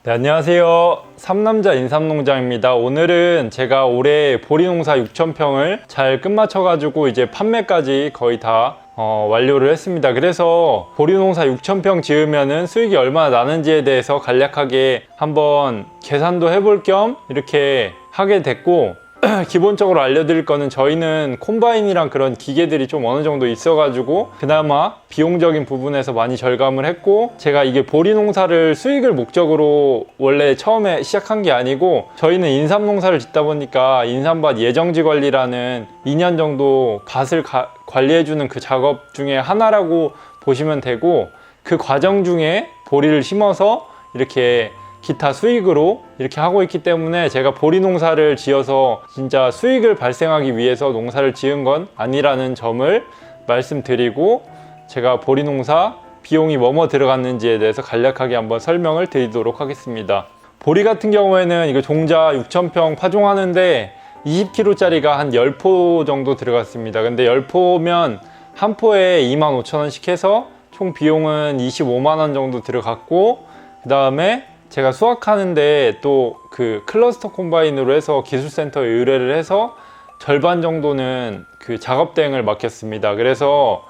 네, 안녕하세요. 삼남자 인삼농장입니다. 오늘은 제가 올해 보리농사 6,000평을 잘 끝마쳐가지고 이제 판매까지 거의 다 완료를 했습니다. 그래서 보리농사 6,000평 지으면은 수익이 얼마나 나는지에 대해서 간략하게 한번 계산도 해볼 겸 이렇게 하게 됐고, 기본적으로 알려드릴 거는 저희는 콤바인이랑 그런 기계들이 좀 어느 정도 있어가지고 그나마 비용적인 부분에서 많이 절감을 했고, 제가 이게 보리 농사를 수익을 목적으로 원래 처음에 시작한 게 아니고 저희는 인삼 농사를 짓다 보니까 인삼밭 예정지 관리라는 2년 정도 밭을 관리해주는 그 작업 중에 하나라고 보시면 되고, 그 과정 중에 보리를 심어서 이렇게 기타 수익으로 이렇게 하고 있기 때문에 제가 보리 농사를 지어서 진짜 수익을 발생하기 위해서 농사를 지은 건 아니라는 점을 말씀드리고, 제가 보리 농사 비용이 뭐뭐 들어갔는지에 대해서 간략하게 한번 설명을 드리도록 하겠습니다. 보리 같은 경우에는 이거 종자 6,000평 파종하는데 20kg 짜리가 한 10포 정도 들어갔습니다. 근데 10포면 한 포에 25,000원씩 해서 총 비용은 25만원 정도 들어갔고, 그 다음에 제가 수확하는데 또 그 클러스터 콤바인으로 해서 기술센터에 의뢰를 해서 절반 정도는 그 작업대행을 맡겼습니다. 그래서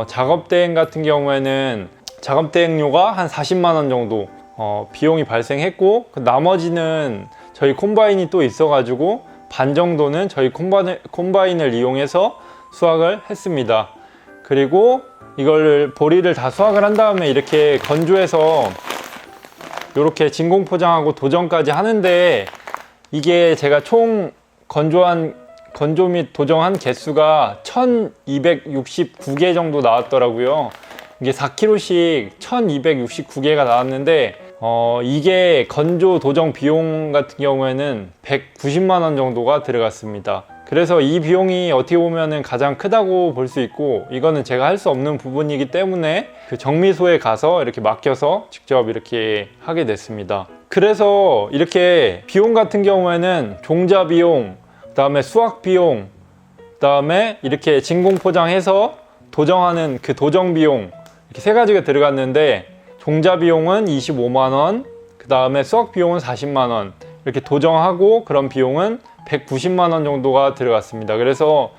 작업대행 같은 경우에는 작업대행료가 한 40만원 정도 비용이 발생했고, 그 나머지는 저희 콤바인이 또 있어가지고 반 정도는 저희 콤바인을 이용해서 수확을 했습니다. 그리고 이걸 보리를 다 수확을 한 다음에 이렇게 건조해서 이렇게 진공 포장하고 도정까지 하는데, 이게 제가 총 건조 및 도정한 개수가 1269개 정도 나왔더라고요. 이게 4kg씩 1269개가 나왔는데 이게 건조 도정 비용 같은 경우에는 190만원 정도가 들어갔습니다. 그래서 이 비용이 어떻게 보면은 가장 크다고 볼 수 있고, 이거는 제가 할 수 없는 부분이기 때문에 그 정미소에 가서 이렇게 맡겨서 직접 이렇게 하게 됐습니다. 그래서 이렇게 비용 같은 경우에는 종자 비용, 그 다음에 수확 비용, 그 다음에 이렇게 진공 포장해서 도정하는 그 도정 비용, 이렇게 세 가지가 들어갔는데, 종자 비용은 25만원, 그 다음에 수확 비용은 40만원, 이렇게 도정하고 그런 비용은 190만원 정도가 들어갔습니다. 그래서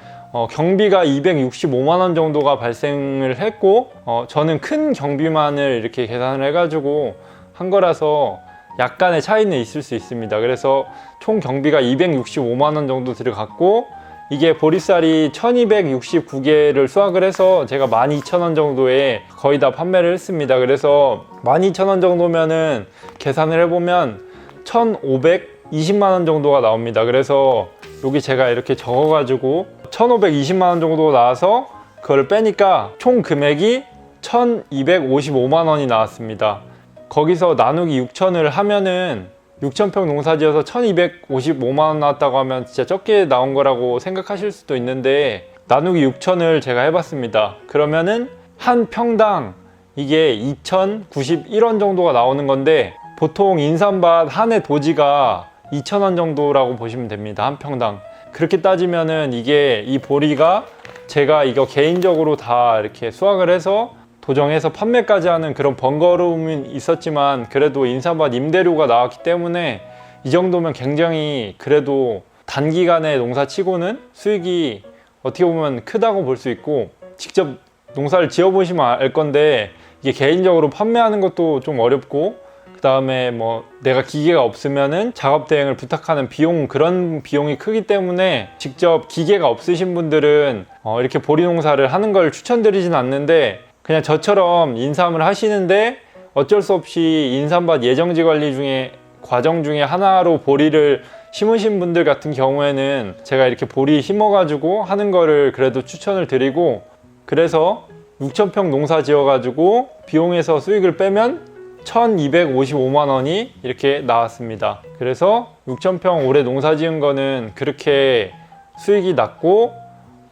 경비가 265만원 정도가 발생을 했고, 저는 큰 경비만을 이렇게 계산을 해가지고 한 거라서 약간의 차이는 있을 수 있습니다. 그래서 총 경비가 265만원 정도 들어갔고, 이게 보리쌀이 1269개를 수확을 해서 제가 12,000원 정도에 거의 다 판매를 했습니다. 그래서 12,000원 정도면은 계산을 해보면 1,520만원 정도가 나옵니다. 그래서 여기 제가 이렇게 적어가지고 1,520만원 정도 나와서 그걸 빼니까 총 금액이 1,255만원이 나왔습니다. 거기서 나누기 6,000을 하면은 6,000평 농사 지어서 1,255만원 나왔다고 하면 진짜 적게 나온 거라고 생각하실 수도 있는데, 나누기 6,000을 제가 해봤습니다. 그러면은 한 평당 이게 2,091원 정도가 나오는 건데, 보통 인삼밭 한 해 도지가 2,000원 정도라고 보시면 됩니다. 한 평당. 그렇게 따지면은 이게 이 보리가 제가 이거 개인적으로 다 이렇게 수확을 해서 도정해서 판매까지 하는 그런 번거로움은 있었지만, 그래도 인삼밭 임대료가 나왔기 때문에 이 정도면 굉장히 그래도 단기간에 농사치고는 수익이 어떻게 보면 크다고 볼 수 있고, 직접 농사를 지어보시면 알 건데 이게 개인적으로 판매하는 것도 좀 어렵고, 그 다음에 뭐 내가 기계가 없으면은 작업 대행을 부탁하는 비용, 그런 비용이 크기 때문에 직접 기계가 없으신 분들은 이렇게 보리 농사를 하는 걸 추천드리진 않는데, 그냥 저처럼 인삼을 하시는데 어쩔 수 없이 인삼밭 예정지 관리 중에 과정 중에 하나로 보리를 심으신 분들 같은 경우에는 제가 이렇게 보리 심어가지고 하는 거를 그래도 추천을 드리고, 그래서 6,000평 농사 지어가지고 비용에서 수익을 빼면 1,255만원이 이렇게 나왔습니다. 그래서 6,000평 올해 농사 지은 거는 그렇게 수익이 났고,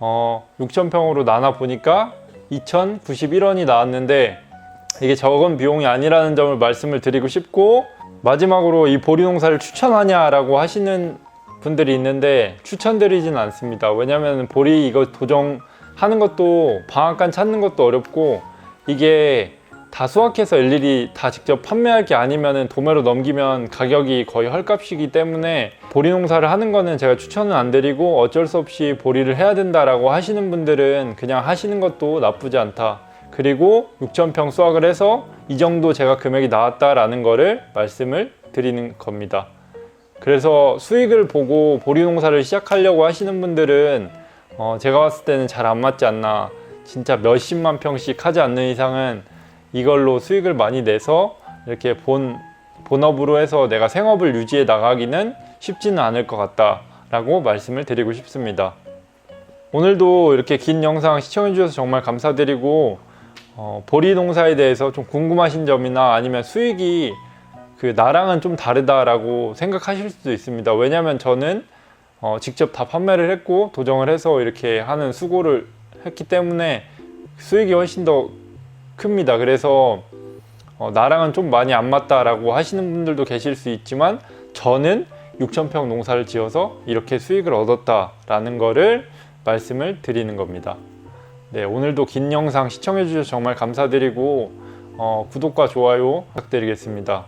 6,000평으로 나눠 보니까 2,091원이 나왔는데, 이게 적은 비용이 아니라는 점을 말씀을 드리고 싶고, 마지막으로 이 보리 농사를 추천하냐라고 하시는 분들이 있는데 추천드리진 않습니다. 왜냐면 보리 이거 도정하는 것도 방앗간 찾는 것도 어렵고, 이게 다 수확해서 일일이 다 직접 판매할 게 아니면은 도매로 넘기면 가격이 거의 헐값이기 때문에 보리 농사를 하는 거는 제가 추천은 안 드리고, 어쩔 수 없이 보리를 해야 된다라고 하시는 분들은 그냥 하시는 것도 나쁘지 않다. 그리고 6,000평 수확을 해서 이 정도 제가 금액이 나왔다라는 거를 말씀을 드리는 겁니다. 그래서 수익을 보고 보리 농사를 시작하려고 하시는 분들은 제가 봤을 때는 잘 안 맞지 않나. 진짜 몇십만 평씩 하지 않는 이상은 이걸로 수익을 많이 내서 이렇게 본업으로 해서 내가 생업을 유지해 나가기는 쉽지는 않을 것 같다 라고 말씀을 드리고 싶습니다. 오늘도 이렇게 긴 영상 시청해 주셔서 정말 감사드리고, 보리 농사에 대해서 좀 궁금하신 점이나 아니면 수익이 나랑은 좀 다르다라고 생각하실 수도 있습니다. 왜냐면 저는 직접 다 판매를 했고 도정을 해서 이렇게 하는 수고를 했기 때문에 수익이 훨씬 더 큽니다. 그래서 나랑은 좀 많이 안 맞다라고 하시는 분들도 계실 수 있지만, 저는 6,000평 농사를 지어서 이렇게 수익을 얻었다라는 거를 말씀을 드리는 겁니다. 네, 오늘도 긴 영상 시청해 주셔서 정말 감사드리고 구독과 좋아요 부탁드리겠습니다.